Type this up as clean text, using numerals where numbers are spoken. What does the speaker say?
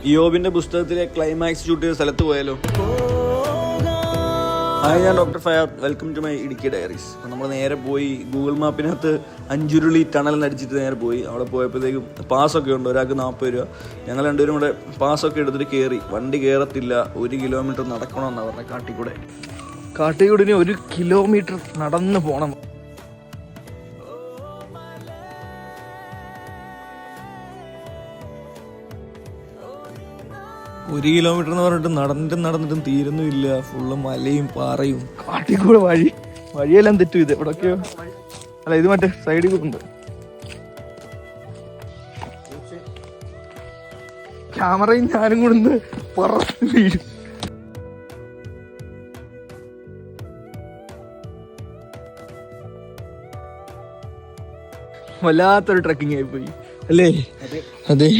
ഇയോബിന്റെ പുസ്തകത്തിലെ climax shoot ചെയ്ത സ്ഥലത്ത് പോയാലോ? ഹായ്, ഞാൻ doctor Fayad. Welcome to my Idukki diaries. അപ്പോൾ നമ്മൾ നേരെ പോയി ഗൂഗിൾ മാപ്പിനകത്ത് അഞ്ചുരുളി ടണൽ നടിച്ചിട്ട് നേരെ പോയി. അവിടെ പോയപ്പോഴത്തേക്കും പാസ്സൊക്കെ ഉണ്ട്, ഒരാൾക്ക് 40 രൂപ. ഞങ്ങൾ രണ്ടുപേരും കൂടെ പാസ്സൊക്കെ എടുത്തിട്ട് കയറി. വണ്ടി കയറത്തില്ല, 1 കിലോമീറ്റർ നടക്കണമെന്നാണ് പറഞ്ഞത്. കാട്ടിക്കൂടെ 1 കിലോമീറ്റർ നടന്ന് പോകണം. ഒരു കിലോമീറ്റർ എന്ന് പറഞ്ഞിട്ട് നടന്നിട്ടും തീരുന്നുമില്ല. ഫുള്ള് മലയും പാറയും. കാട്ടിക്കൂടെ വഴിയെല്ലാം തെറ്റും. ഇത് എവിടൊക്കെയോ അല്ല, ഇത് മറ്റേ സൈഡിൽ കൂടെ ഉണ്ട്. ക്യാമറയും ഞാനും കൂടെ ഒന്ന് പറന്ന് വീഴും. വല്ലാത്തൊരു ട്രക്കിംഗ് ആയിപ്പോയി അല്ലേ? അതെ,